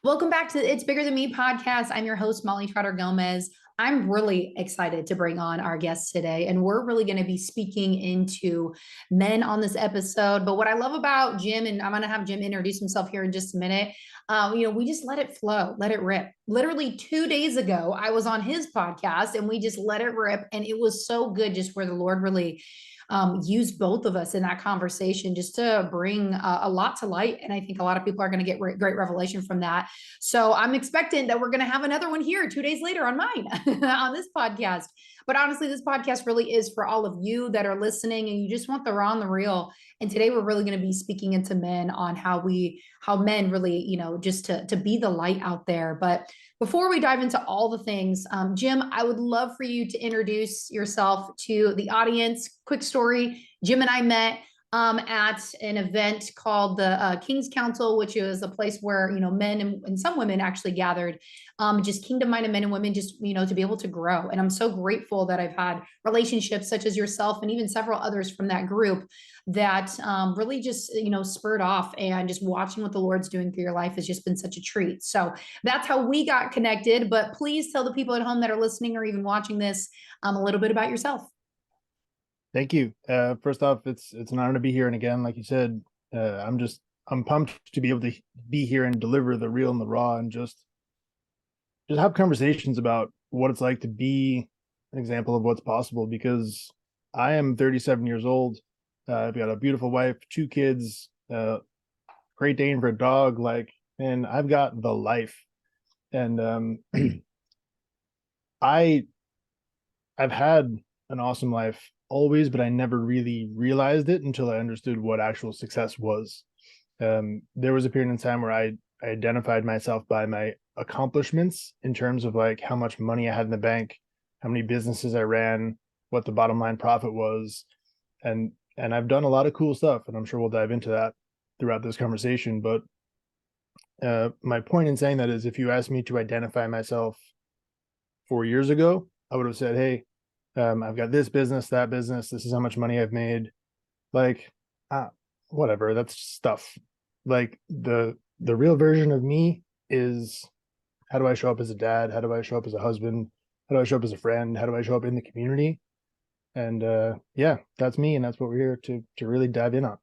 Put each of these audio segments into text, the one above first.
Welcome back to It's Bigger Than Me podcast. I'm your host, Molly Trotter Gomez. I'm really excited to bring on our guests today, and we're really going to be speaking into men on this episode. But what I love about Jim, and I'm going to have Jim introduce himself here in just a minute, we just let it flow, let it rip. Literally 2 days ago, I was on his podcast and we just let it rip. And it was so good, just where the Lord really used both of us in that conversation just to bring a lot to light. And I think a lot of people are going to get great revelation from that. So I'm expecting that we're going to have another one here 2 days later on mine on this podcast. But honestly, this podcast really is for all of you that are listening and you just want the raw and the real. And today we're really going to be speaking into men on how men really, just to be the light out there. But before we dive into all the things, Jim, I would love for you to introduce yourself to the audience. Quick story: Jim and I met at an event called the King's Council, which is a place where men and some women actually gathered, just kingdom-minded men and women, just to be able to grow. And I'm so grateful that I've had relationships such as yourself and even several others from that group that really just spurred off, and just watching what the Lord's doing through your life has just been such a treat. So that's how we got connected. But please tell the people at home that are listening or even watching this a little bit about yourself. Thank you. First off, it's an honor to be here. And again, like you said, I'm pumped to be able to be here and deliver the real and the raw, and just have conversations about what it's like to be an example of what's possible. Because I am 37 years old. I've got a beautiful wife, 2 kids, Great Dane for a dog. And I've got the life. And I've had an awesome life always, but I never really realized it until I understood what actual success was. There was a period in time where I identified myself by my accomplishments in terms of how much money I had in the bank, how many businesses I ran, what the bottom line profit was. And I've done a lot of cool stuff, and I'm sure we'll dive into that throughout this conversation. But my point in saying that is, if you asked me to identify myself 4 years ago, I would have said, hey, I've got this business, that business, this is how much money I've made. Whatever, that's stuff. The real version of me is, how do I show up as a dad? How do I show up as a husband? How do I show up as a friend? How do I show up in the community? And yeah, that's me, and that's what we're here to really dive in on.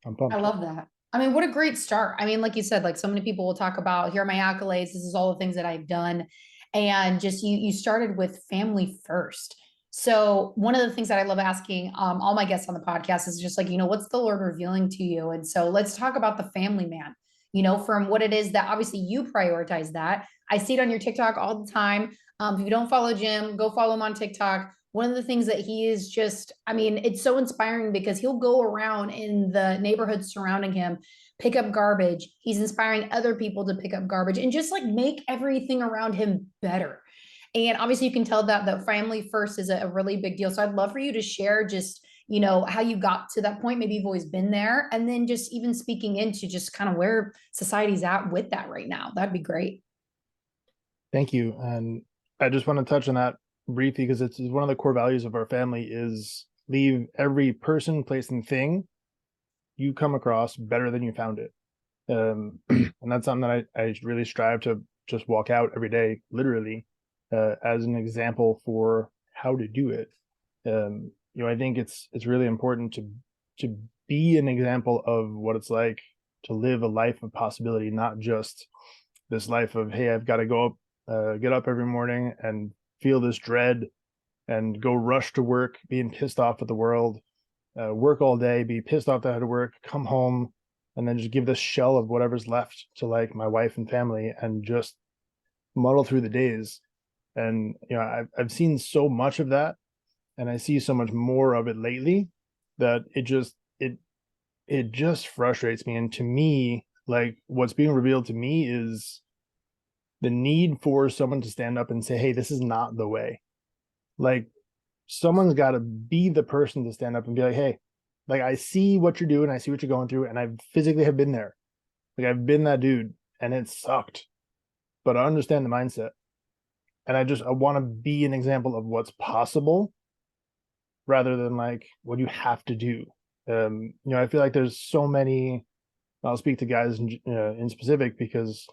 I'm pumped. I love that. I mean, what a great start. I mean, like you said, so many people will talk about, here are my accolades, this is all the things that I've done. And just you started with family first. So one of the things that I love asking all my guests on the podcast is just what's the Lord revealing to you? And so let's talk about the family man, from what it is that obviously you prioritize that. I see it on your TikTok all the time. If you don't follow Jim, go follow him on TikTok. One of the things that he is just, I mean, it's so inspiring because he'll go around in the neighborhoods surrounding him, pick up garbage. He's inspiring other people to pick up garbage and just make everything around him better. And obviously you can tell that the family first is a really big deal. So I'd love for you to share just, how you got to that point. Maybe you've always been there. And then just even speaking into just kind of where society's at with that right now. That'd be great. Thank you. And I just want to touch on that briefly, because it's one of the core values of our family is leave every person, place, and thing you come across better than you found it. And that's something that I really strive to just walk out every day, literally, as an example for how to do it. I think it's really important to be an example of what it's like to live a life of possibility, not just this life of, hey, I've got to go up, get up every morning and feel this dread and go rush to work, being pissed off at the world, work all day, be pissed off that I had to work, come home, and then just give this shell of whatever's left to my wife and family and just muddle through the days. And I've seen so much of that, and I see so much more of it lately, that it just frustrates me. And to me, what's being revealed to me is the need for someone to stand up and say, hey, this is not the way. Someone's got to be the person to stand up and be like, hey, I see what you're doing, I see what you're going through, and I physically have been there. I've been that dude, and it sucked, but I understand the mindset. And I want to be an example of what's possible rather than what you have to do. I feel like there's so many I'll speak to guys in specific because,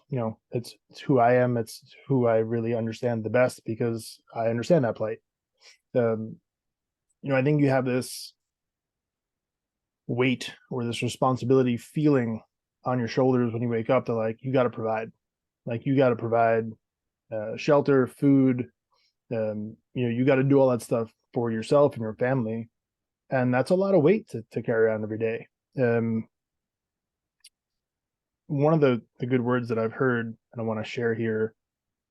it's who I am. It's who I really understand the best because I understand that plight. Um, I think you have this weight or this responsibility feeling on your shoulders when you wake up that like, you got to provide, shelter, food. You got to do all that stuff for yourself and your family. And that's a lot of weight to carry around every day. One of the good words that I've heard and I want to share here,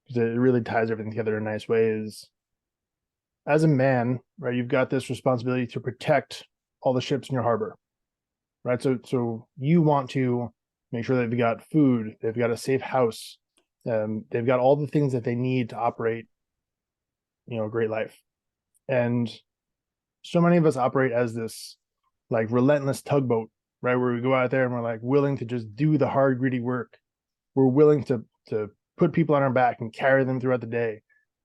because it really ties everything together in a nice way, is as a man, right, you've got this responsibility to protect all the ships in your harbor, right? So you want to make sure that they've got food, they've got a safe house, they've got all the things that they need to operate, a great life. And so many of us operate as this like relentless tugboat, right? Where we go out there and we're like willing to just do the hard, gritty work. We're willing to put people on our back and carry them throughout the day,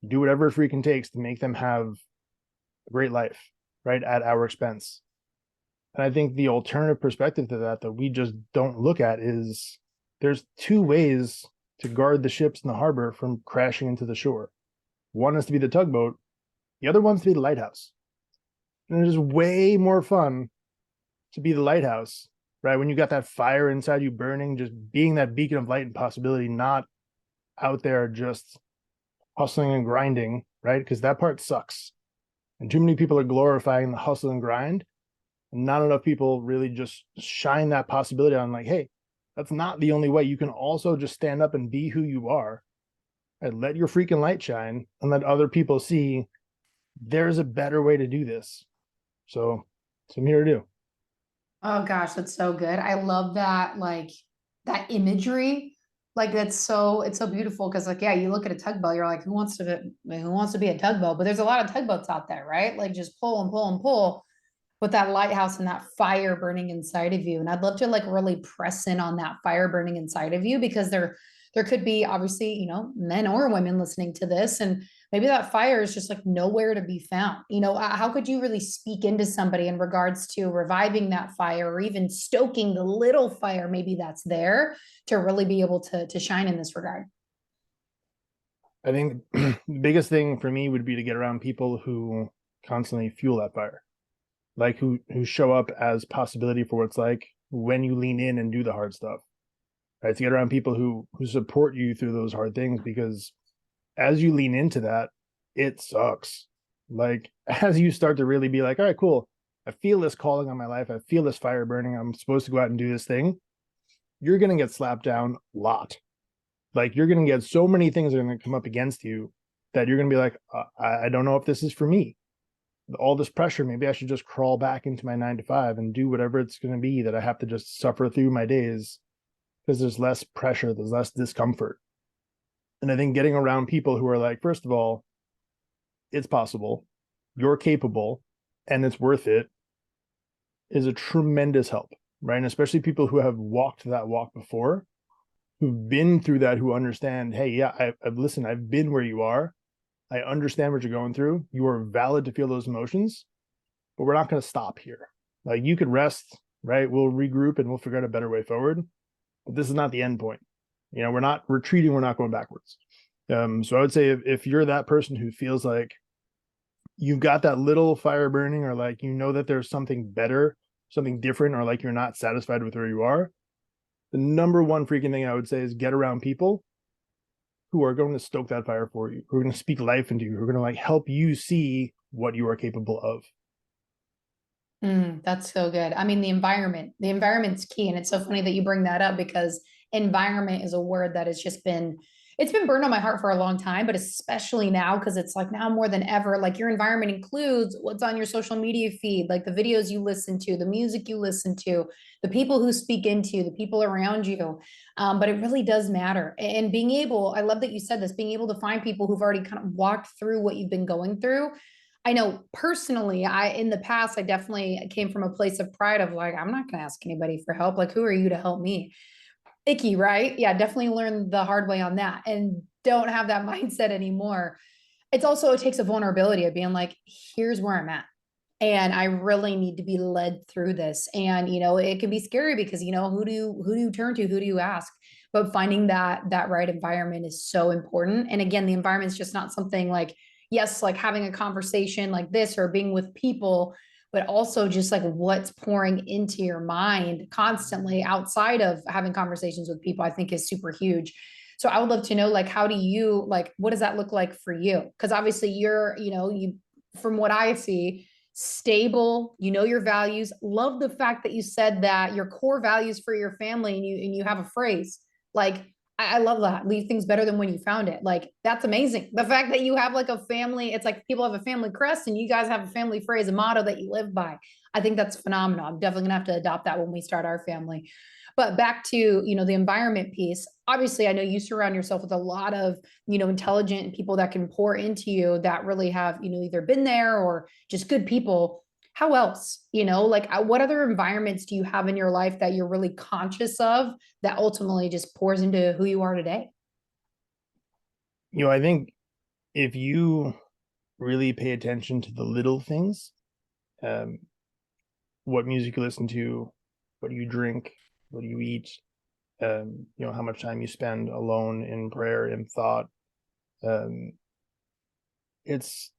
do whatever it freaking takes to make them have a great life, right? At our expense. And I think the alternative perspective to that we just don't look at is there's two ways to guard the ships in the harbor from crashing into the shore. One is to be the tugboat, the other one's to be the lighthouse. And it is way more fun to be the lighthouse, right? When you got that fire inside you burning, just being that beacon of light and possibility, not out there just hustling and grinding, right? Because that part sucks. And too many people are glorifying the hustle and grind. And not enough people really just shine that possibility on like, hey, that's not the only way. You can also just stand up and be who you are and let your freaking light shine and let other people see there's a better way to do this. So I'm here to do. Oh gosh, that's so good. I love that, like that imagery. Like it's so beautiful because like yeah, you look at a tugboat, you're like, who wants to be a tugboat? But there's a lot of tugboats out there, right? Like just pull and pull and pull with that lighthouse and that fire burning inside of you. And I'd love to like really press in on that fire burning inside of you because there could be obviously, men or women listening to this and maybe that fire is just like nowhere to be found. How could you really speak into somebody in regards to reviving that fire or even stoking the little fire maybe that's there to really be able to shine in this regard? I think the biggest thing for me would be to get around people who constantly fuel that fire, like who show up as possibility for what it's like when you lean in and do the hard stuff, right? To get around people who support you through those hard things, because as you lean into that, it sucks. Like as you start to really be like, all right, cool, I feel this calling on my life, I feel this fire burning, I'm supposed to go out and do this thing, you're gonna get slapped down a lot. Like you're gonna get so many things that are gonna come up against you that you're gonna be like, I don't know if this is for me. All this pressure, maybe I should just crawl back into my 9 to 5 and do whatever it's going to be that I have to just suffer through my days, because there's less pressure, there's less discomfort. And I think getting around people who are like, first of all, it's possible, you're capable, and it's worth it, is a tremendous help, right? And especially people who have walked that walk before, who've been through that, who understand, hey, yeah, I've listened, I've been where you are, I understand what you're going through. You are valid to feel those emotions, but we're not going to stop here. Like you could rest, right? We'll regroup and we'll figure out a better way forward. But this is not the end point. We're not retreating. We're not going backwards. So I would say if you're that person who feels like you've got that little fire burning, or like, that there's something better, something different, or like you're not satisfied with where you are, the number one freaking thing I would say is get around people who are going to stoke that fire for you, who are going to speak life into you, who are going to like help you see what you are capable of. That's so good. I mean, the environment's key. And it's so funny that you bring that up because environment is a word that has it's been burned on my heart for a long time, but especially now, because it's like now more than ever, like your environment includes what's on your social media feed, like the videos you listen to, the music you listen to, the people who speak into you, the people around you. But it really does matter. And being able, I love that you said this, being able to find people who've already kind of walked through what you've been going through. I know personally, in the past, I definitely came from a place of pride of like, I'm not going to ask anybody for help. Like, who are you to help me? Icky, right? Yeah, definitely learned the hard way on that and don't have that mindset anymore. It takes a vulnerability of being like, here's where I'm at. and I really need to be led through this. And, it can be scary because, who do you turn to? Who do you ask? But finding that right environment is so important. And again, the environment is just not something like, yes, like having a conversation like this or being with people, but also just like what's pouring into your mind constantly outside of having conversations with people, I think is super huge. So I would love to know, like, how do you, like, what does that look like for you? Because obviously you, from what I see, stable, your values. Love the fact that you said that your core values for your family, and you have a phrase like, I love that. Leave things better than when you found it. Like, that's amazing. The fact that you have like a family, it's like people have a family crest and you guys have a family phrase, a motto that you live by. I think that's phenomenal. I'm definitely gonna have to adopt that when we start our family. But back to, the environment piece. Obviously, I know you surround yourself with a lot of, intelligent people that can pour into you that really have, either been there or just good people. How else, like, what other environments do you have in your life that you're really conscious of that ultimately just pours into who you are today? I think if you really pay attention to the little things, um, what music you listen to, what you drink, what you eat, how much time you spend alone in prayer, in thought. Um, it's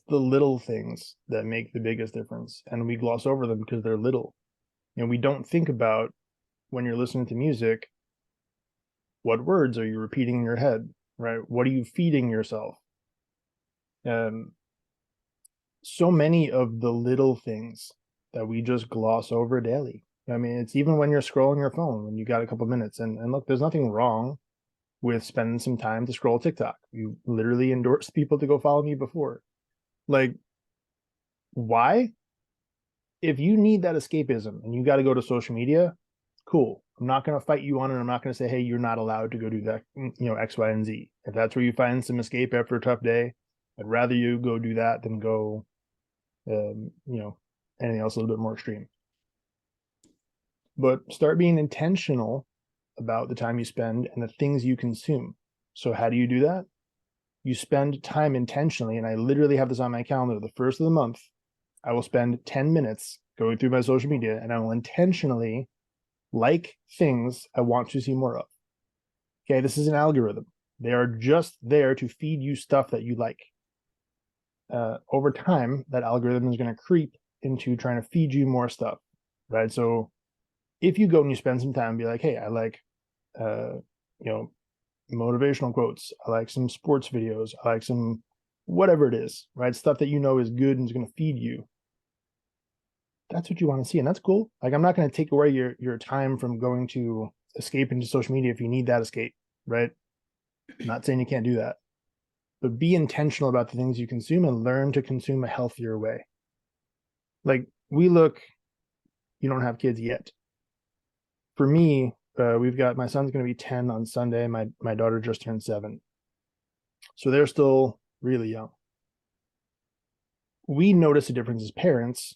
the little things that make the biggest difference, and we gloss over them because they're little. We don't think about, when you're listening to music, what words are you repeating in your head, right? What are you feeding yourself? Um, so many of the little things that we just gloss over daily. I mean, it's even when you're scrolling your phone, when you got a couple minutes, and look, there's nothing wrong with spending some time to scroll TikTok. You literally endorsed people to go follow me before. Like, why? If you need that escapism and you got to go to social media, cool. I'm not going to fight you on it. I'm not going to say, hey, you're not allowed to go do that, X, Y, and Z. If that's where you find some escape after a tough day, I'd rather you go do that than go, anything else a little bit more extreme. But start being intentional about the time you spend and the things you consume. So how do you do that? You spend time intentionally, and I literally have this on my calendar. The first of the month, I will spend 10 minutes going through my social media, and I will intentionally like things I want to see more of. Okay, this is an algorithm. They are just there to feed you stuff that you like. Over time, that algorithm is going to creep into trying to feed you more stuff, right? So if you go and you spend some time and be like, hey, I like, motivational quotes, I like some sports videos, I like some whatever it is, right? Stuff that is good and is going to feed you. That's what you want to see, and that's cool. Like, I'm not going to take away your time from going to escape into social media if you need that escape, right? I'm not saying you can't do that, but be intentional about the things you consume and learn to consume a healthier way. Like, you don't have kids yet. For me, we've got, my son's going to be 10 on Sunday. My daughter just turned 7. So they're still really young. We notice a difference as parents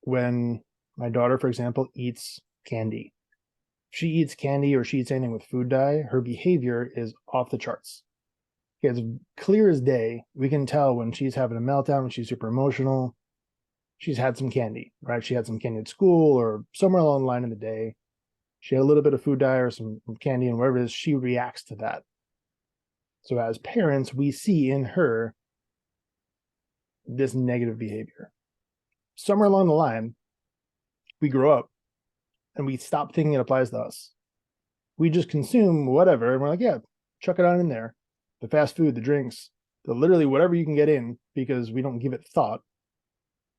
when my daughter, for example, eats candy. If she eats candy or she eats anything with food dye, her behavior is off the charts. It's clear as day. We can tell when she's having a meltdown, when she's super emotional. She's had some candy, right? She had some candy at school or somewhere along the line in the day. She had a little bit of food dye or some candy, and whatever it is, she reacts to that. So as parents, we see in her this negative behavior. Somewhere along the line, we grow up and we stop thinking it applies to us. We just consume whatever, and we're like, yeah, chuck it on in there. The fast food, the drinks, literally whatever you can get in, because we don't give it thought.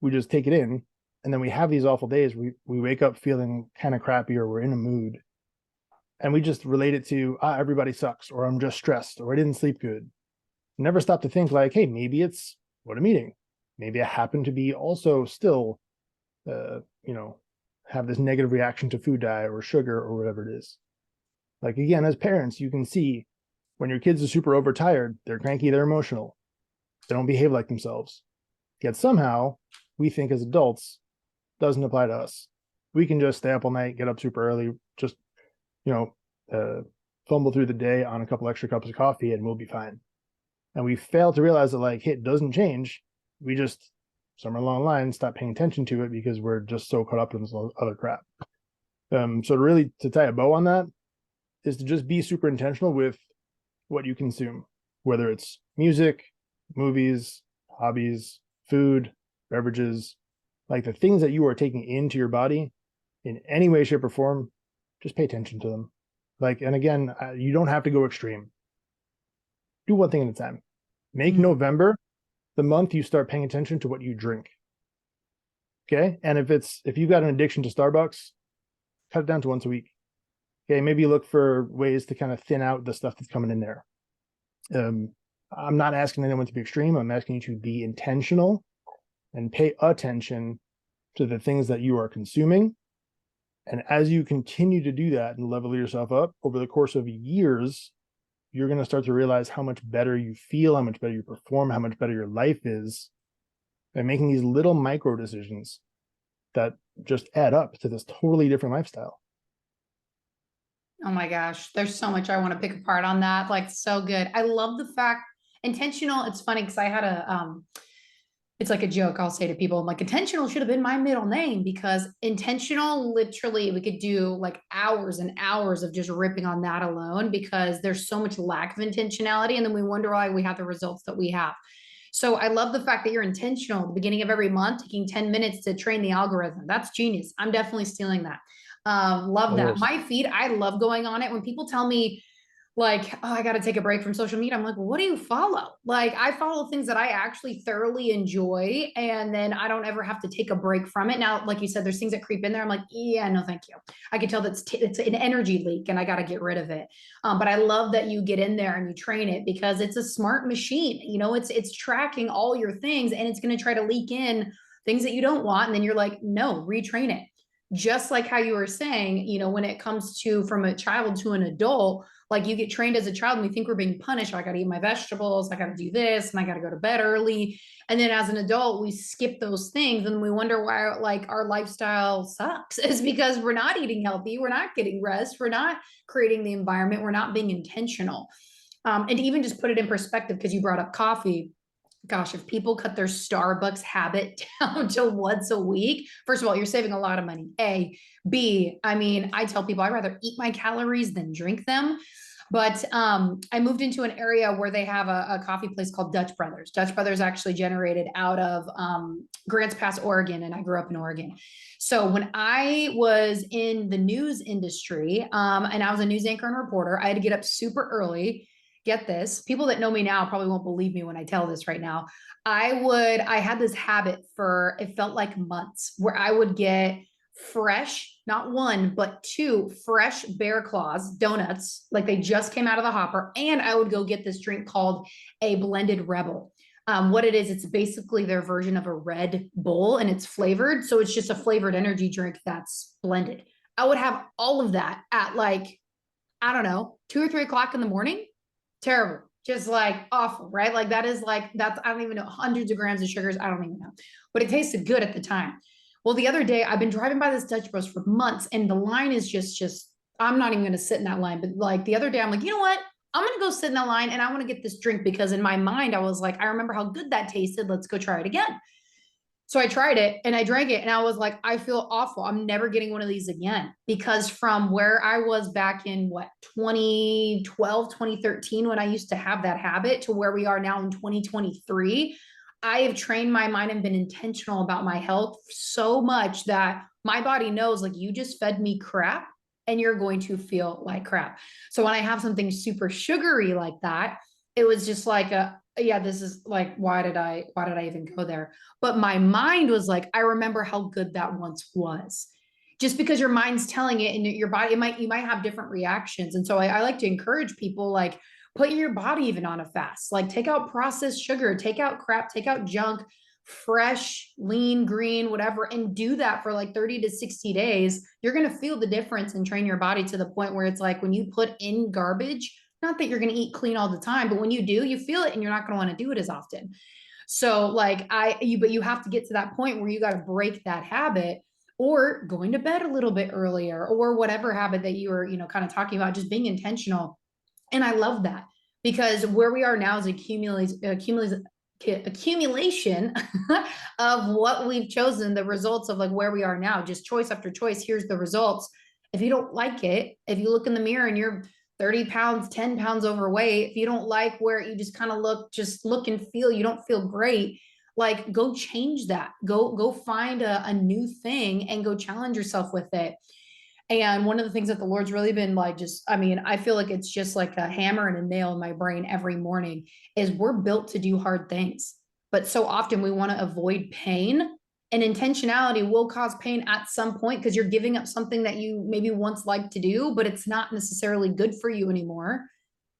We just take it in, and then we have these awful days. We wake up feeling kind of crappy, or we're in a mood, and we just relate it to, everybody sucks, or I'm just stressed, or I didn't sleep good. Never stop to think like, hey, maybe it's what I'm eating. Maybe I happen to be also still, have this negative reaction to food dye or sugar or whatever it is. Like, again, as parents, you can see when your kids are super overtired, they're cranky, they're emotional, they don't behave like themselves. Yet somehow we think as adults doesn't apply to us. We can just stay up all night, get up super early, just, fumble through the day on a couple extra cups of coffee, and we'll be fine. And we fail to realize that, like, hey, it doesn't change. We just somewhere along the line, stop paying attention to it because we're just so caught up in this other crap. So really, to tie a bow on that is to just be super intentional with what you consume, whether it's music, movies, hobbies, food, beverages, like the things that you are taking into your body in any way, shape, or form, just pay attention to them. Like, and again, you don't have to go extreme. Do one thing at a time. Make November the month you start paying attention to what you drink. Okay. And if you've got an addiction to Starbucks, cut it down to once a week. Okay. Maybe look for ways to kind of thin out the stuff that's coming in there. I'm not asking anyone to be extreme. I'm asking you to be intentional and pay attention to the things that you are consuming. And as you continue to do that and level yourself up over the course of years, you're going to start to realize how much better you feel, how much better you perform, how much better your life is by making these little micro decisions that just add up to this totally different lifestyle. Oh my gosh, there's so much I want to pick apart on that. Like, so good. I love the fact intentional. It's funny because I had it's like a joke I'll say to people. I'm like, intentional should have been my middle name because intentional, literally, we could do like hours and hours of just ripping on that alone because there's so much lack of intentionality. And then we wonder why we have the results that we have. So I love the fact that you're intentional at the beginning of every month, taking 10 minutes to train the algorithm. That's genius. I'm definitely stealing that. Love that. My feed, I love going on it. When people tell me like, oh, I got to take a break from social media, I'm like, well, what do you follow? Like, I follow things that I actually thoroughly enjoy, and then I don't ever have to take a break from it. Now, like you said, there's things that creep in there. I'm like, yeah, no, thank you. I can tell that's it's an energy leak, and I got to get rid of it. But I love that you get in there and you train it because it's a smart machine. You know, it's tracking all your things, and it's going to try to leak in things that you don't want, and then you're like, no, retrain it. Just like how you were saying, you know, when it comes to from a child to an adult, like you get trained as a child and we think we're being punished. I got to eat my vegetables. I got to do this and I got to go to bed early. And then as an adult, we skip those things and we wonder why like our lifestyle sucks. It's because we're not eating healthy. We're not getting rest. We're not creating the environment. We're not being intentional. And even just put it in perspective, because you brought up coffee. Gosh, if people cut their Starbucks habit down to once a week, first of all, you're saving a lot of money. A, B, I mean, I tell people I'd rather eat my calories than drink them. But I moved into an area where they have a coffee place called Dutch Brothers. Dutch Brothers actually generated out of Grants Pass, Oregon, and I grew up in Oregon. So when I was in the news industry and I was a news anchor and reporter, I had to get up super early. Get this, people that know me now probably won't believe me when I tell this right now. I had this habit for, it felt like months, where I would get fresh, not one, but two fresh Bear Claws donuts, like they just came out of the hopper. And I would go get this drink called a Blended Rebel. What it is, it's basically their version of a Red Bull and it's flavored. So it's just a flavored energy drink that's blended. I would have all of that at like, I don't know, 2 or 3 o'clock in the morning. Terrible. Just like awful, right? Like that is like, that's, I don't even know, hundreds of grams of sugars. I don't even know, but it tasted good at the time. Well, the other day I've been driving by this Dutch Bros for months and the line is just, I'm not even going to sit in that line. But like the other day I'm like, you know what? I'm going to go sit in that line and I want to get this drink because in my mind, I was like, I remember how good that tasted. Let's go try it again. So I tried it and I drank it and I was like, I feel awful. I'm never getting one of these again because from where I was back in what, 2012, 2013, when I used to have that habit to where we are now in 2023, I have trained my mind and been intentional about my health so much that my body knows like you just fed me crap and you're going to feel like crap. So when I have something super sugary like that, it was just like yeah, this is like, why did I even go there? But my mind was like, I remember how good that once was. Just because your mind's telling it and your body, you might have different reactions. And so I like to encourage people like put your body even on a fast, like take out processed sugar, take out crap, take out junk, fresh, lean, green, whatever, and do that for like 30 to 60 days. You're going to feel the difference and train your body to the point where it's like when you put in garbage, not that you're going to eat clean all the time, but when you do, you feel it and you're not going to want to do it as often. So like but you have to get to that point where you got to break that habit or going to bed a little bit earlier or whatever habit that you were, kind of talking about, just being intentional. And I love that because where we are now is accumulation of what we've chosen, the results of like where we are now, just choice after choice. Here's the results. If you don't like it, if you look in the mirror and you're 30 pounds, 10 pounds overweight, if you don't like where you just kind of look and feel, you don't feel great, like go change that. Go find a new thing and go challenge yourself with it. And one of the things that the Lord's really been like, just, I mean, I feel like it's just like a hammer and a nail in my brain every morning is we're built to do hard things. But so often we want to avoid pain, and intentionality will cause pain at some point because you're giving up something that you maybe once liked to do, but it's not necessarily good for you anymore.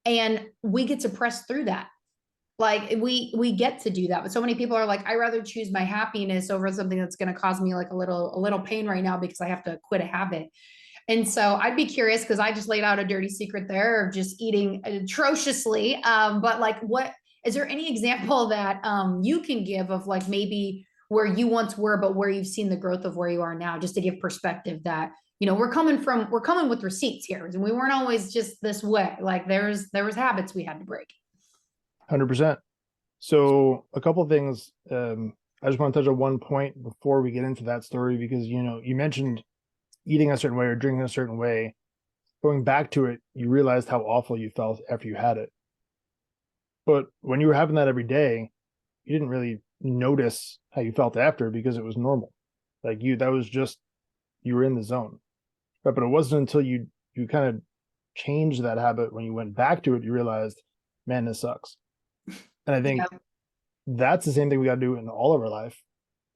And we get to press through that. Like we get to do that. But so many people are like, I rather choose my happiness over something that's going to cause me like a little pain right now because I have to quit a habit. And so I'd be curious because I just laid out a dirty secret there of just eating atrociously. But like, what is there any example that you can give of like maybe where you once were, but where you've seen the growth of where you are now, just to give perspective that, you know, we're coming with receipts here, and we weren't always just this way. Like there was habits we had to break. 100%. So a couple of things. I just want to touch on one point before we get into that story, because, you know, you mentioned eating a certain way or drinking a certain way. Going back to it, you realized how awful you felt after you had it. But when you were having that every day, you didn't really notice how you felt after because it was normal. Like that was just, you were in the zone. Right? But it wasn't until you kind of changed that habit, when you went back to it, you realized, man, this sucks. And I think that's the same thing we got to do in all of our life.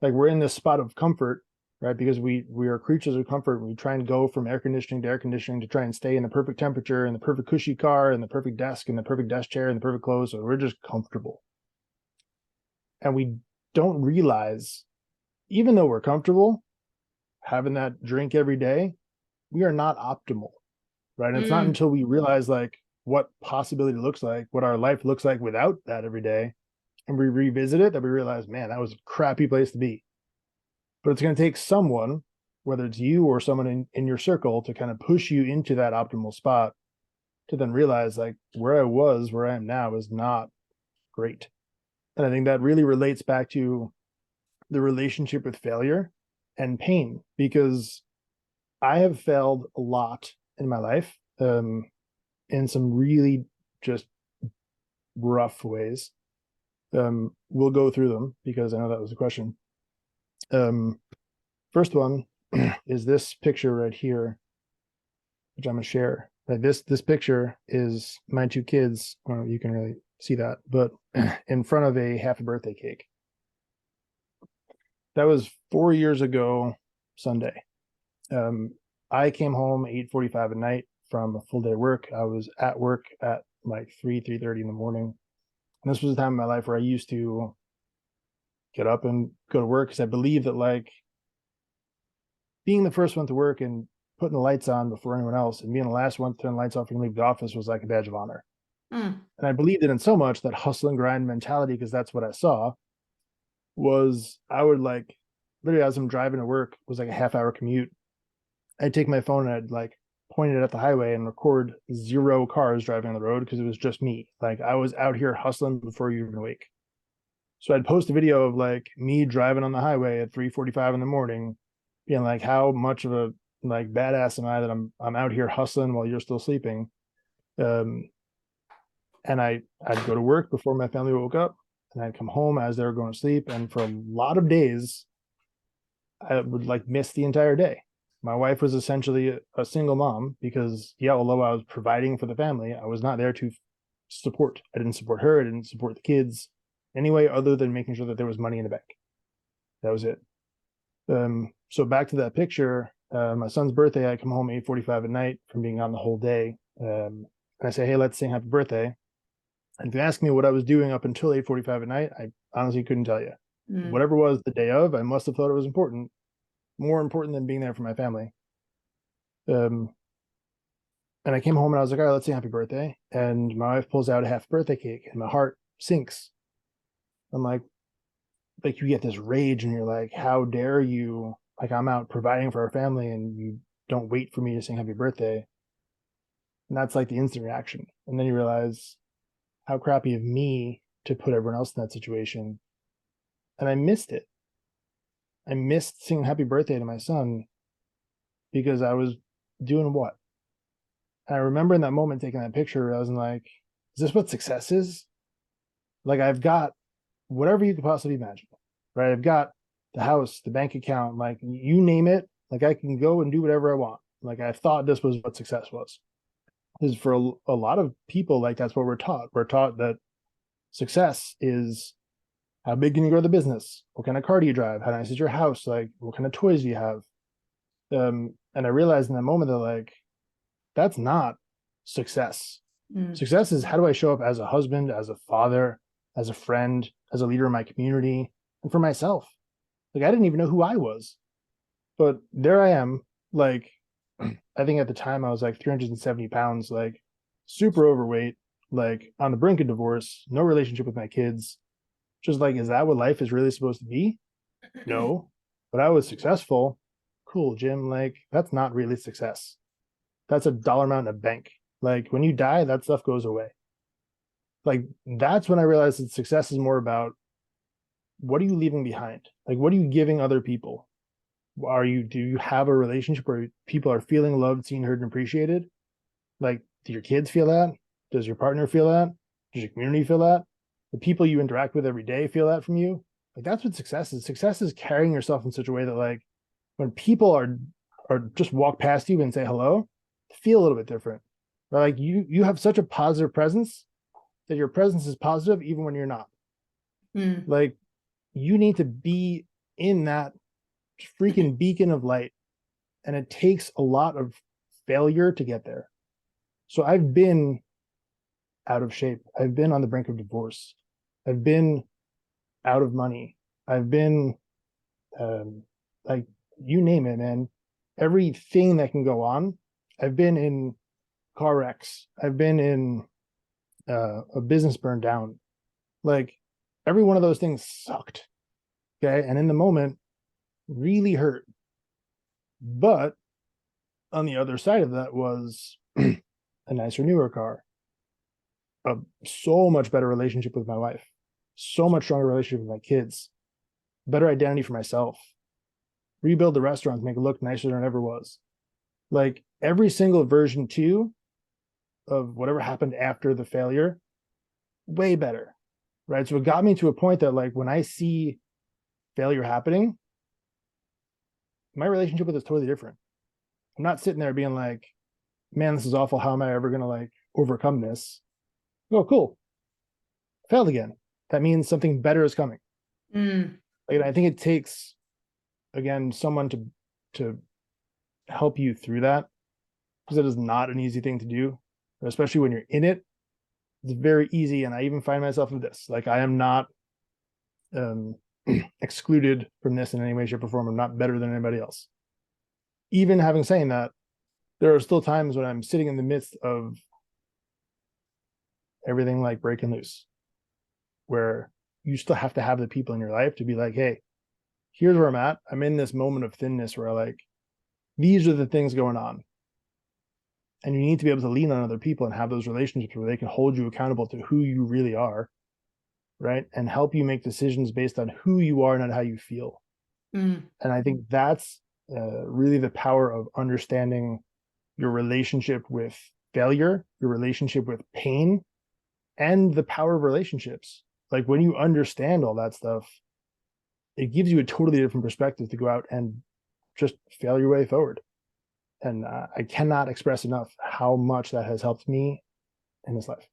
Like we're in this spot of comfort, right? Because we are creatures of comfort. We try and go from air conditioning to air conditioning to try and stay in the perfect temperature and the perfect cushy car and the perfect desk and the perfect desk chair and the perfect clothes. So we're just comfortable. And we don't realize, even though we're comfortable, having that drink every day, we are not optimal, right? And it's not until we realize like what possibility looks like, what our life looks like without that every day, and we revisit it, that we realize, man, that was a crappy place to be. But it's going to take someone, whether it's you or someone in your circle, to kind of push you into that optimal spot, to then realize like where I am now is not great. And I think that really relates back to the relationship with failure and pain, because I have failed a lot in my life, in some really just rough ways. We'll go through them because I know that was a question. First one is this picture right here, which I'm gonna share. Like this picture is my two kids. Well, you can really see that, but in front of a half a birthday cake. That was 4 years ago Sunday. I came home 8:45 at night from a full day of work. I was at work at like 3:30 in the morning. And this was a time in my life where I used to get up and go to work, because I believe that like being the first one to work and putting the lights on before anyone else and being the last one to turn the lights off and leave the office was like a badge of honor. And I believed it in so much that hustle and grind mentality, because that's what I saw, was I would like literally, as I'm driving to work, it was like a half-hour commute, I'd take my phone and I'd like point it at the highway and record 0 cars driving on the road, because it was just me. Like I was out here hustling before you even awake. So I'd post a video of like me driving on the highway at 3:45 in the morning, being like, how much of a like badass am I that I'm out here hustling while you're still sleeping. And I'd go to work before my family woke up, and I'd come home as they were going to sleep. And for a lot of days, I would like miss the entire day. My wife was essentially a single mom, because although I was providing for the family, I was not there to support. I didn't support her. I didn't support the kids anyway, other than making sure that there was money in the bank. That was it. So back to that picture, my son's birthday, I come home 8:45 at night from being on the whole day. And I say, hey, let's sing happy birthday. And if you ask me what I was doing up until 8:45 at night, I honestly couldn't tell you. Whatever was the day of, I must have thought it was important, more important than being there for my family. And I came home and I was like, all right, let's sing happy birthday. And my wife pulls out a half birthday cake and my heart sinks. I'm like you get this rage and you're like, how dare you? Like I'm out providing for our family and you don't wait for me to sing happy birthday. And that's like the instant reaction. And then you realize how crappy of me to put everyone else in that situation. And I missed it. I missed singing happy birthday to my son because I was doing what? And I remember in that moment taking that picture, I was like, is this what success is? Like, I've got whatever you could possibly imagine, right? I've got the house, the bank account, like you name it. Like, I can go and do whatever I want. Like, I thought this was what success was. Because for a lot of people, like, that's what we're taught. We're taught that success is how big can you grow the business? What kind of car do you drive? How nice is your house? Like, what kind of toys do you have? And I realized in that moment that, like, that's not success. Success is, how do I show up as a husband, as a father, as a friend, as a leader in my community, and for myself. Like, I didn't even know who I was, but there I am. Like, I think at the time I was like 370 pounds, like super overweight, like on the brink of divorce, no relationship with my kids. Just like, is that what life is really supposed to be? No, but I was successful. Cool, Jim. Like, that's not really success. That's a dollar amount in a bank. Like, when you die, that stuff goes away. Like, that's when I realized that success is more about, what are you leaving behind? Like, what are you giving other people? Do you have a relationship where people are feeling loved, seen, heard, and appreciated? Like, do your kids feel that? Does your partner feel that? Does your community feel that? The people you interact with every day feel that from you? Like, that's what success is. Success is carrying yourself in such a way that, like, when people are just walk past you and say hello, feel a little bit different. But like, you have such a positive presence that your presence is positive even when you're not. Like, you need to be in that freaking beacon of light, and it takes a lot of failure to get there. So I've been out of shape. I've been on the brink of divorce. I've been out of money. I've been like, you name it, man. Everything that can go on. I've been in car wrecks. I've been in a business burned down. Like, every one of those things sucked. Okay. And in the moment, really hurt. But on the other side of that was a nicer, newer car, a so much better relationship with my wife, so much stronger relationship with my kids, better identity for myself, rebuild the restaurant to make it look nicer than it ever was. Like, every single version 2 of whatever happened after the failure, way better, right? So it got me to a point that, like, when I see failure happening, my relationship with it is totally different. I'm not sitting there being like, man, this is awful. How am I ever going to, like, overcome this? Oh, cool. Failed again. That means something better is coming. Like, I think it takes, again, someone to help you through that, because it is not an easy thing to do, especially when you're in it. It's very easy. And I even find myself in this, like, I am not excluded from this in any way, shape, or form. I'm not better than anybody else. Even having saying that, there are still times when I'm sitting in the midst of everything, like, breaking loose, where you still have to have the people in your life to be like, hey, here's where I'm at. I'm in this moment of thinness where, like, these are the things going on. And you need to be able to lean on other people and have those relationships where they can hold you accountable to who you really are, right? And help you make decisions based on who you are, not how you feel. And I think that's really the power of understanding your relationship with failure, your relationship with pain, and the power of relationships. Like, when you understand all that stuff, it gives you a totally different perspective to go out and just fail your way forward. And I cannot express enough how much that has helped me in this life.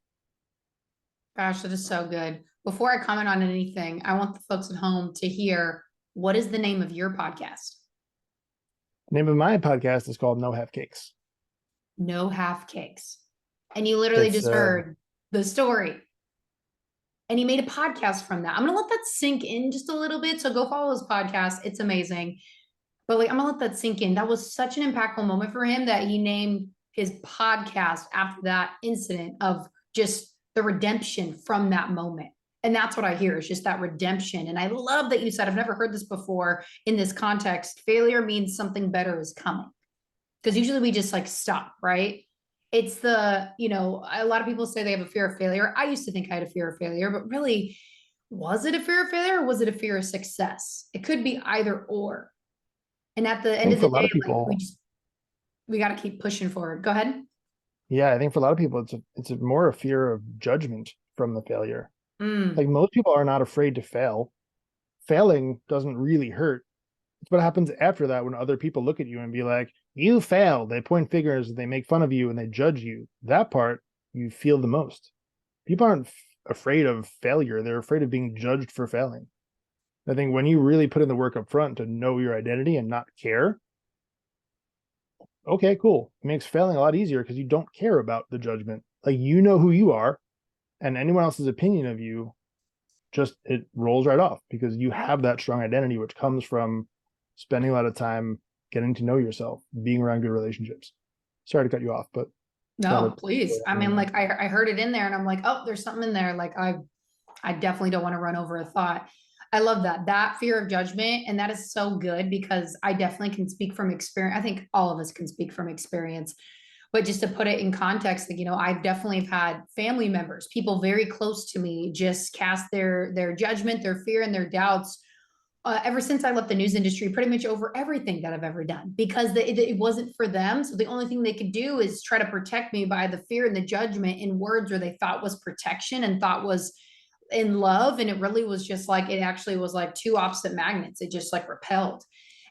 Gosh, that is so good. Before I comment on anything, I want the folks at home to hear, what is the name of your podcast? The name of my podcast is called No Half Cakes. No Half Cakes. And you literally just heard the story. And he made a podcast from that. I'm going to let that sink in just a little bit. So go follow his podcast. It's amazing. But, like, I'm going to let that sink in. That was such an impactful moment for him that he named his podcast after that incident of just the redemption from that moment. And that's what I hear, is just that redemption. And I love that you said, I've never heard this before in this context, failure means something better is coming. Because usually we just, like, stop, right? It's the, a lot of people say they have a fear of failure. I used to think I had a fear of failure, but really, was it a fear of failure or was it a fear of success? It could be either or. And at the I end think of for the a lot day, of like people, we got to keep pushing forward. Go ahead. yeah, I think for a lot of people, it's more a fear of judgment from the failure. Like Mm, most people are not afraid to fail. Failing doesn't really hurt. It's what happens after that when other people look at you and be like, you failed. They point fingers, they make fun of you, and they judge you. That part you feel the most. People aren't afraid of failure. They're afraid of being judged for failing. I think when you really put in the work up front to know your identity and not care, okay, cool. It makes failing a lot easier because you don't care about the judgment. Like you know who you are, and anyone else's opinion of you just it rolls right off because you have that strong identity, which comes from spending a lot of time getting to know yourself, being around good relationships. Sorry to cut you off, but kind no, of please. I mean, like I heard it in there and I'm like, oh, there's something in there. Like I definitely don't want to run over a thought. I love that fear of judgment. And that is so good because I definitely can speak from experience. I think all of us can speak from experience. But just to put it in context, like, I've definitely had family members, people very close to me, just cast their judgment, their fear, and their doubts ever since I left the news industry, pretty much over everything that I've ever done because it wasn't for them. So the only thing they could do is try to protect me by the fear and the judgment in words where they thought was protection and thought was in love. And it really was just like, it actually was like two opposite magnets. It just like repelled.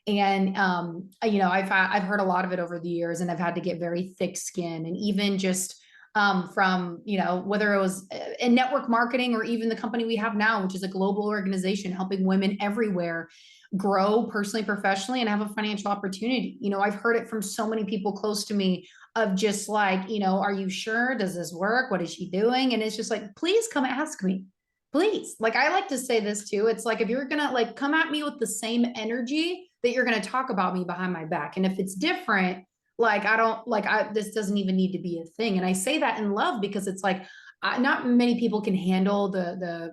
And I've heard a lot of it over the years, and I've had to get very thick skin, and even just from whether it was in network marketing or even the company we have now, which is a global organization helping women everywhere grow personally, professionally, and have a financial opportunity. I've heard it from so many people close to me of just like, are you sure? Does this work? What is she doing? And it's just like, please come ask me. Please. Like I like to say this too. It's like if you're gonna like come at me with the same energy that you're gonna talk about me behind my back. And if it's different, like I don't like this doesn't even need to be a thing. And I say that in love because it's like not many people can handle the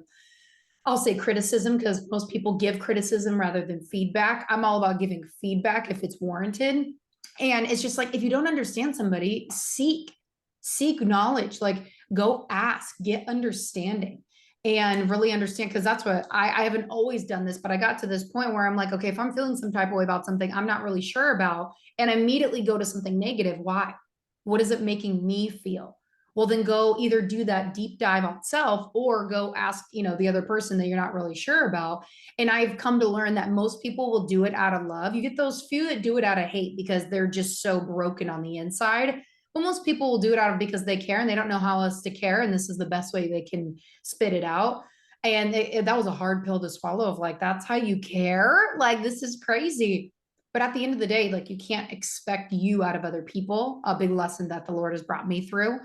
I'll say criticism because most people give criticism rather than feedback. I'm all about giving feedback if it's warranted. And it's just like if you don't understand somebody, seek knowledge, like go ask, get understanding and really understand because that's what I haven't always done this, but I got to this point where I'm like, okay, if I'm feeling some type of way about something I'm not really sure about, and I immediately go to something negative, why? What is it making me feel? Well, then go either do that deep dive on self or go ask, the other person that you're not really sure about. And I've come to learn that most people will do it out of love. You get those few that do it out of hate because they're just so broken on the inside. But most people will do it out of because they care and they don't know how else to care. And this is the best way they can spit it out. And that was a hard pill to swallow of like, that's how you care. Like, this is crazy. But at the end of the day, like you can't expect you out of other people. A big lesson that the Lord has brought me through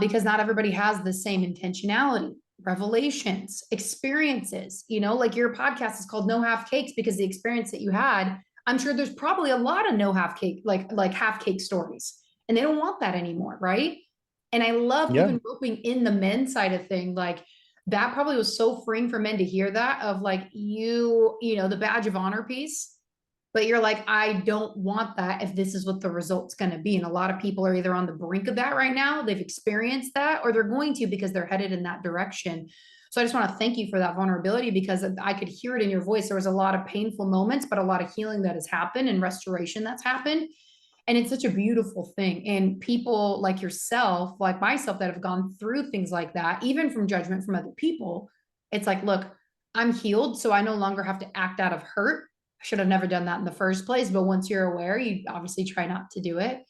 because not everybody has the same intentionality, revelations, experiences. Like your podcast is called No Half Cakes because the experience that you had, I'm sure there's probably a lot of no half cake, like half cake stories, and they don't want that anymore, right? And I love yeah. even roping in the men's side of thing, like that probably was so freeing for men to hear that of like the badge of honor piece, but you're like, I don't want that if this is what the result's going to be. And a lot of people are either on the brink of that right now, they've experienced that, or they're going to because they're headed in that direction. So I just want to thank you for that vulnerability because I could hear it in your voice. There was a lot of painful moments, but a lot of healing that has happened and restoration that's happened. And it's such a beautiful thing. And people like yourself, like myself, that have gone through things like that, even from judgment from other people, it's like, look, I'm healed. So I no longer have to act out of hurt. I should have never done that in the first place. But once you're aware, you obviously try not to do it.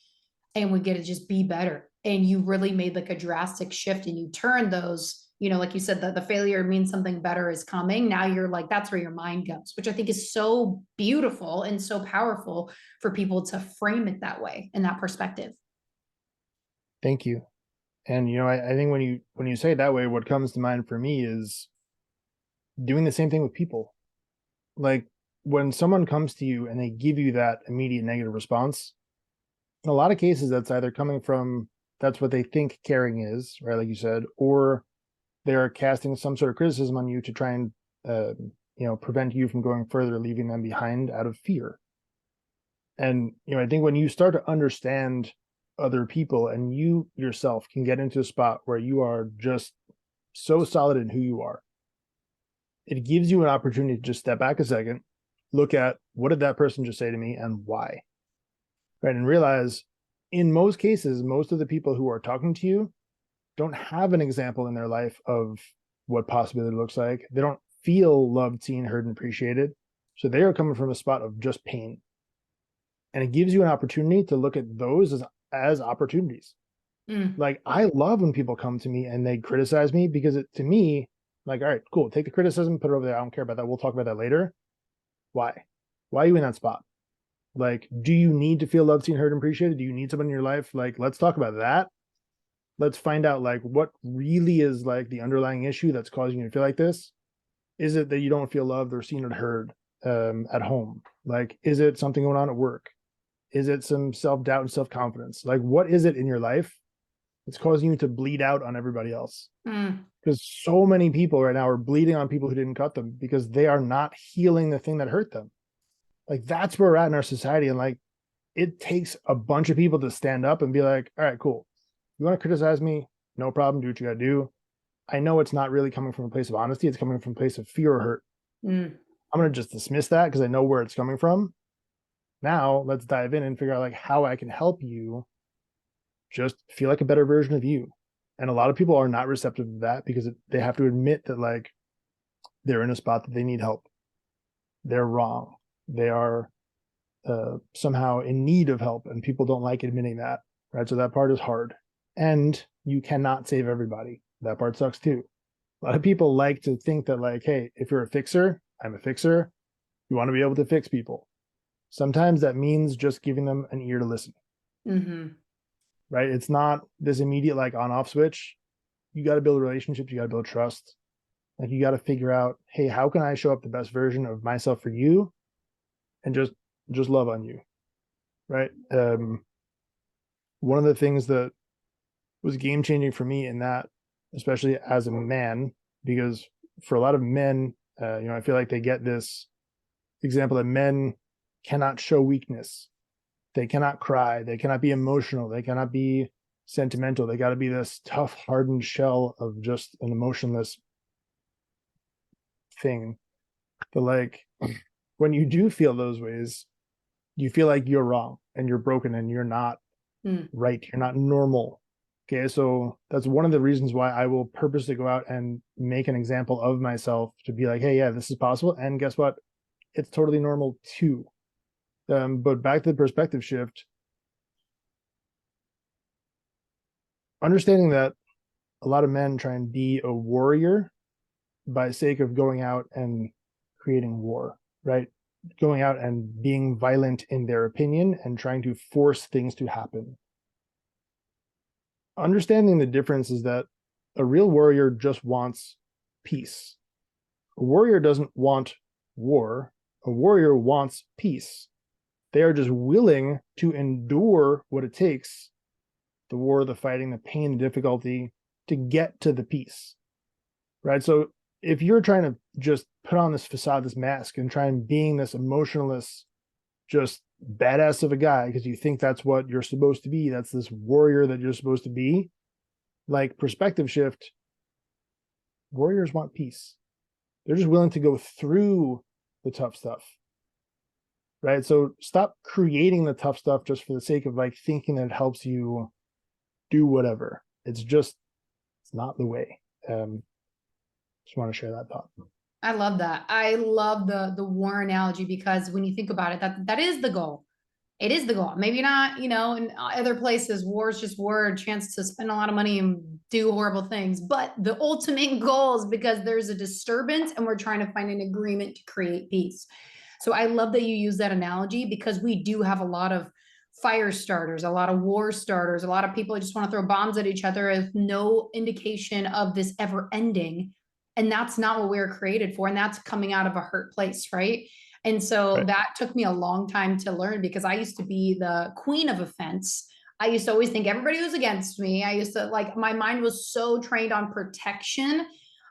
And we get to just be better. And you really made like a drastic shift and you turned those, like you said, the failure means something better is coming. Now you're like, that's where your mind goes, which I think is so beautiful and so powerful for people to frame it that way in that perspective. Thank you. And I think when you say it that way, what comes to mind for me is doing the same thing with people. Like when someone comes to you and they give you that immediate negative response, in a lot of cases that's either coming from that's what they think caring is, right? Like you said, or they're casting some sort of criticism on you to try and prevent you from going further, leaving them behind out of fear. And I think when you start to understand other people and you yourself can get into a spot where you are just so solid in who you are, it gives you an opportunity to just step back a second, look at what did that person just say to me and why, right? And realize in most cases, most of the people who are talking to you don't have an example in their life of what possibility looks like. They don't feel loved, seen, heard, and appreciated. So they are coming from a spot of just pain. And it gives you an opportunity to look at those as opportunities. Like, I love when people come to me and they criticize me, because to me, like, all right, cool, take the criticism, put it over there. I don't care about that. We'll talk about that later. Why? Why are you in that spot? Like, do you need to feel loved, seen, heard, and appreciated? Do you need someone in your life? Like, let's talk about that. Let's find out, like, what really is like the underlying issue that's causing you to feel like this. Is it that you don't feel loved or seen or heard at home? Like, is it something going on at work? Is it some self-doubt and self-confidence? Like, what is it in your life that's causing you to bleed out on everybody else? Because so many people right now are bleeding on people who didn't cut them because they are not healing the thing that hurt them. Like, that's where we're at in our society. And like, it takes a bunch of people to stand up and be like, all right, cool. You want to criticize me? No problem. Do what you got to do. I know it's not really coming from a place of honesty. It's coming from a place of fear or hurt. I'm going to just dismiss that because I know where it's coming from. Now let's dive in and figure out like how I can help you just feel like a better version of you. And a lot of people are not receptive to that because they have to admit that like they're in a spot that they need help. They're wrong. They are somehow in need of help, and people don't like admitting that, right? So that part is hard, and you cannot save everybody. That part sucks too. A lot of people like to think that like, hey, if you're a fixer, I'm a fixer. You want to be able to fix people. Sometimes that means just giving them an ear to listen. Right? It's not this immediate like on-off switch. You got to build relationships. You got to build trust. Like, you got to figure out, hey, how can I show up the best version of myself for you, and just love on you, right? One of the things that was game changing for me in that, especially as a man, because for a lot of men, I feel like they get this example that men cannot show weakness. They cannot cry. They cannot be emotional. They cannot be sentimental. They got to be this tough, hardened shell of just an emotionless thing. But like, when you do feel those ways, you feel like you're wrong and you're broken and you're not right. You're not normal. Okay. So that's one of the reasons why I will purposely go out and make an example of myself to be like, hey, yeah, this is possible. And guess what? It's totally normal too. But back to the perspective shift, understanding that a lot of men try and be a warrior by sake of going out and creating war, right? Going out and being violent in their opinion and trying to force things to happen. Understanding the difference is that a real warrior just wants peace. A warrior doesn't want war. A warrior wants peace. They are just willing to endure what it takes, the war, the fighting, the pain, the difficulty, to get to the peace, right? So if you're trying to just put on this facade, this mask, and try and being this emotionless, just badass of a guy because you think that's what you're supposed to be, that's this warrior that you're supposed to be, like, perspective shift, warriors want peace. They're just willing to go through the tough stuff, right? So stop creating the tough stuff just for the sake of like thinking that it helps you do whatever. It's not the way. Just want to share that thought. I love that. I love the war analogy, because when you think about it, that is the goal. It is the goal. Maybe not, in other places, war is just war, a chance to spend a lot of money and do horrible things. But the ultimate goal is because there's a disturbance and we're trying to find an agreement to create peace. So I love that you use that analogy, because we do have a lot of fire starters, a lot of war starters, a lot of people just want to throw bombs at each other with no indication of this ever ending. And that's not what we were created for. And that's coming out of a hurt place, right? And so that took me a long time to learn, because I used to be the queen of offense. I used to always think everybody was against me. I used to, like, my mind was so trained on protection.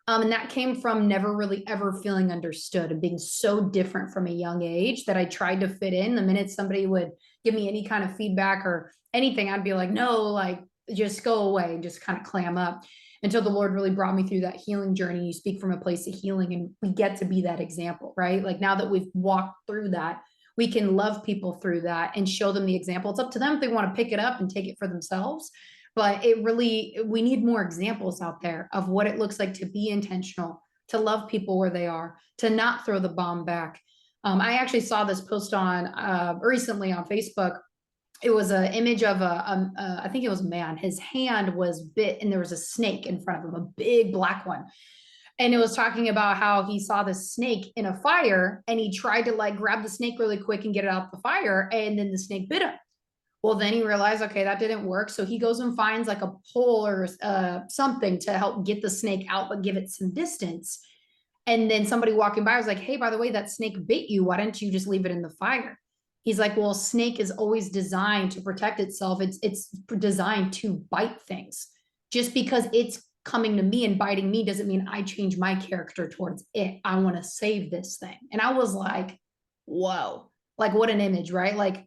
And that came from never really ever feeling understood and being so different from a young age that I tried to fit in. The minute somebody would give me any kind of feedback or anything, I'd be like, no, like just go away and just kind of clam up until the Lord really brought me through that healing journey. You speak from a place of healing, and we get to be that example, right? Like now that we've walked through that, we can love people through that and show them the example. It's up to them if they want to pick it up and take it for themselves. But we need more examples out there of what it looks like to be intentional, to love people where they are, to not throw the bomb back. I actually saw this post on recently on Facebook. It was an image of I think it was a man. His hand was bit and there was a snake in front of him, a big black one. And it was talking about how he saw this snake in a fire and he tried to like grab the snake really quick and get it out the fire. And then the snake bit him. Well, then he realized, okay, that didn't work. So he goes and finds like a pole or something to help get the snake out, but give it some distance. And then somebody walking by was like, hey, by the way, that snake bit you. Why didn't you just leave it in the fire? He's like, well, snake is always designed to protect itself. It's designed to bite things. Just because it's coming to me and biting me doesn't mean I change my character towards it. I want to save this thing. And I was like, whoa, like what an image, right? Like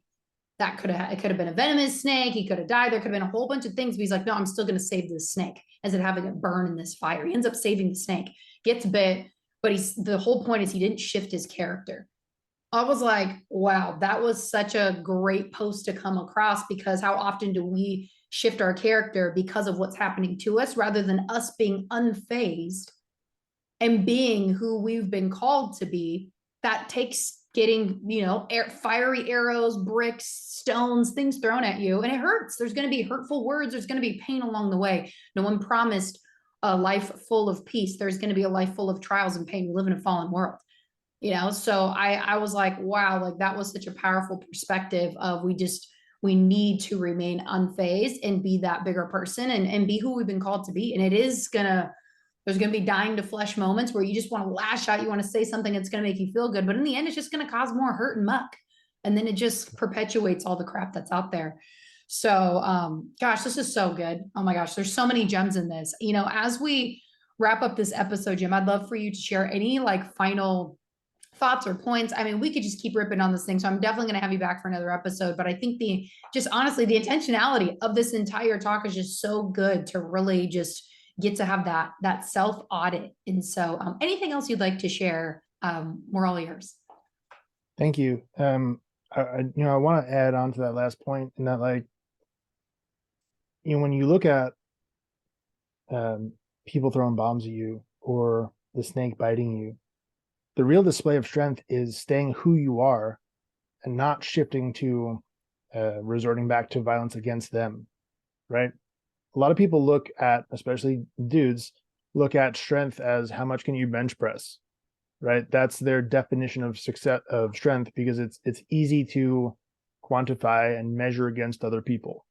it could have been a venomous snake. He could have died. There could have been a whole bunch of things. But he's like, no, I'm still going to save this snake instead of having it burn in this fire. He ends up saving the snake, gets bit, but the whole point is he didn't shift his character. I was like, wow, that was such a great post to come across, because how often do we shift our character because of what's happening to us rather than us being unfazed and being who we've been called to be? That takes getting, fiery arrows, bricks, stones, things thrown at you, and it hurts. There's going to be hurtful words. There's going to be pain along the way. No one promised a life full of peace. There's going to be a life full of trials and pain. We live in a fallen world. So I was like, wow, like that was such a powerful perspective of we need to remain unfazed and be that bigger person and be who we've been called to be. And there's gonna be dying to flesh moments where you just want to lash out, you want to say something that's gonna make you feel good, but in the end, it's just gonna cause more hurt and muck. And then it just perpetuates all the crap that's out there. So gosh, this is so good. Oh my gosh, there's so many gems in this. As we wrap up this episode, Jim, I'd love for you to share any like final thoughts or points. I mean, we could just keep ripping on this thing. So I'm definitely going to have you back for another episode. But I think honestly, the intentionality of this entire talk is just so good to really just get to have that self audit. And so anything else you'd like to share? We're all yours. Thank you. I want to add on to that last point, in that, like, when you look at people throwing bombs at you or the snake biting you, the real display of strength is staying who you are and not shifting to resorting back to violence against them, right? A lot of people look at, especially dudes, look at strength as how much can you bench press, right? That's their definition of success, of strength, because it's easy to quantify and measure against other people.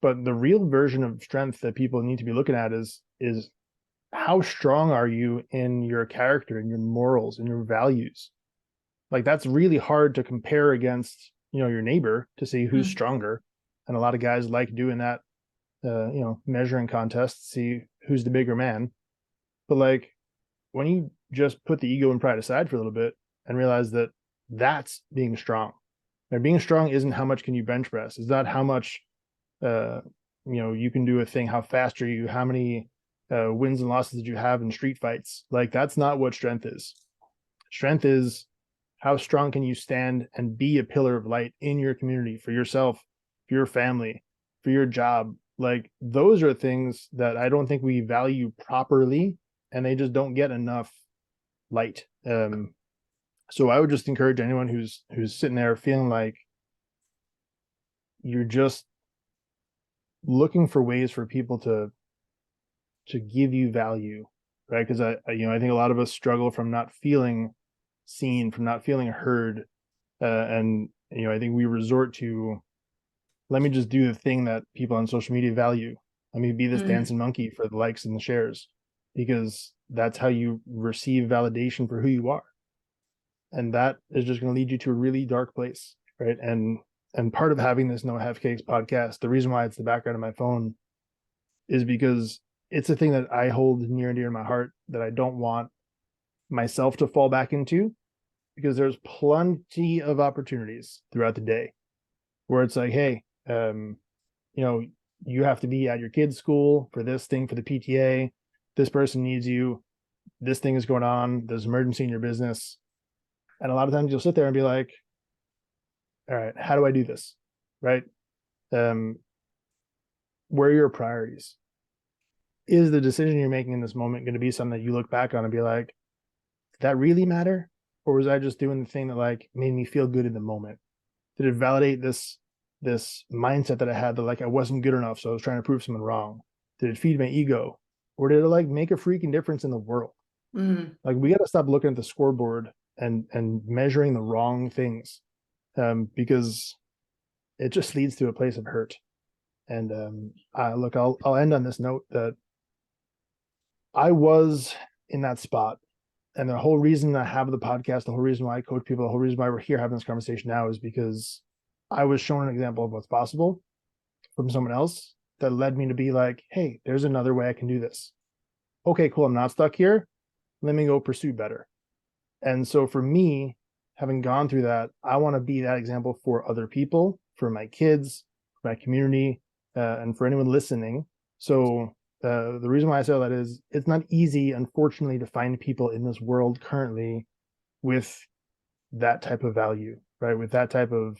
But the real version of strength that people need to be looking at is how strong are you in your character and your morals and your values? Like, that's really hard to compare against, your neighbor to see who's stronger. And a lot of guys like doing that, measuring contests, see who's the bigger man. But like, when you just put the ego and pride aside for a little bit and realize that that's being strong. And being strong isn't how much can you bench press. It's not how much, you can do a thing. How fast are you? How many wins and losses did you have in street fights? Like, that's not what strength is. Strength is how strong can you stand and be a pillar of light in your community, for yourself, for your family, for your job. Like, those are things that I don't think we value properly, and they just don't get enough light. So I would just encourage anyone who's sitting there feeling like you're just looking for ways for people to give you value, right? Because I think a lot of us struggle from not feeling seen, from not feeling heard, and I think we resort to, let me just do the thing that people on social media value. Let me be this dancing monkey for the likes and the shares, because that's how you receive validation for who you are, and that is just going to lead you to a really dark place, right? And part of having this No Half Cakes podcast, the reason why it's the background of my phone, is because it's a thing that I hold near and dear in my heart, that I don't want myself to fall back into, because there's plenty of opportunities throughout the day where it's like, hey, you know, you have to be at your kid's school for this thing for the PTA. This person needs you. This thing is going on. There's an emergency in your business. And a lot of times you'll sit there and be like, all right, how do I do this? Right? Where are your priorities? Is the decision you're making in this moment going to be something that you look back on and be like, did that really matter? Or was I just doing the thing that like made me feel good in the moment? Did it validate this mindset that I had that like I wasn't good enough, so I was trying to prove someone wrong? Did it feed my ego? Or did it like make a freaking difference in the world? Like we got to stop looking at the scoreboard and measuring the wrong things, because it just leads to a place of hurt. And look, I'll end on this note that I was in that spot. And the whole reason I have the podcast, the whole reason why I coach people, the whole reason why we're here having this conversation now is because I was shown an example of what's possible from someone else that led me to be like, hey, there's another way I can do this. Okay, cool. I'm not stuck here. Let me go pursue better. And so for me, having gone through that, I want to be that example for other people, for my kids, for my community, and for anyone listening. So the reason why I say all that is it's not easy, unfortunately, to find people in this world currently with that type of value, right? With that type of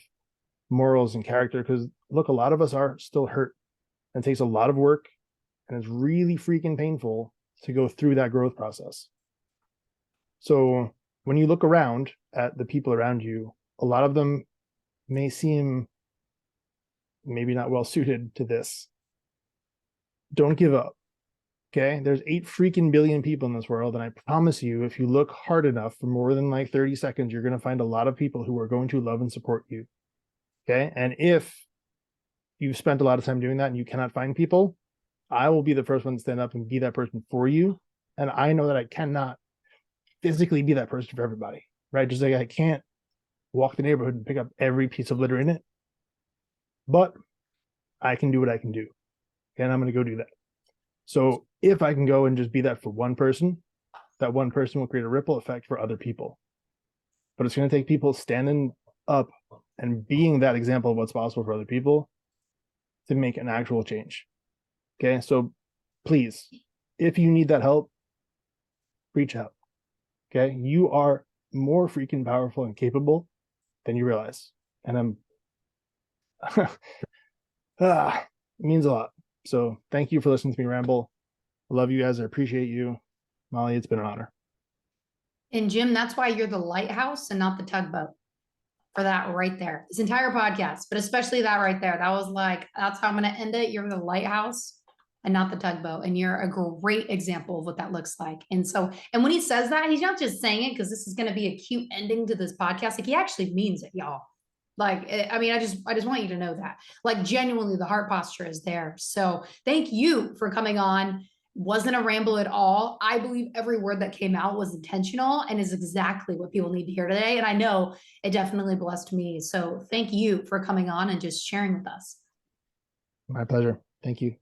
morals and character. Because look, a lot of us are still hurt and it takes a lot of work and it's really freaking painful to go through that growth process. So when you look around at the people around you, a lot of them may seem maybe not well suited to this. Don't give up. Okay. There's 8 freaking billion people in this world. And I promise you, if you look hard enough for more than like 30 seconds, you're going to find a lot of people who are going to love and support you. Okay. And if you've spent a lot of time doing that and you cannot find people, I will be the first one to stand up and be that person for you. And I know that I cannot physically be that person for everybody, right? Just like I can't walk the neighborhood and pick up every piece of litter in it, but I can do what I can do. And I'm going to go do that. So if I can go and just be that for one person, that one person will create a ripple effect for other people. But it's going to take people standing up and being that example of what's possible for other people to make an actual change. Okay. So please, if you need that help, reach out. Okay. You are more freaking powerful and capable than you realize. And it means a lot. So thank you for listening to me ramble. I love you guys. I appreciate you. Molly, it's been an honor. And Jim, that's why you're the lighthouse and not the tugboat. For that right there, this entire podcast, but especially that right there. That was like, that's how I'm going to end it. You're the lighthouse and not the tugboat. And you're a great example of what that looks like. And so, and when he says that, he's not just saying it because this is going to be a cute ending to this podcast. Like he actually means it, y'all. Like, I mean, I just want you to know that, like, genuinely the heart posture is there. So thank you for coming on. Wasn't a ramble at all. I believe every word that came out was intentional and is exactly what people need to hear today. And I know it definitely blessed me. So thank you for coming on and just sharing with us. My pleasure. Thank you.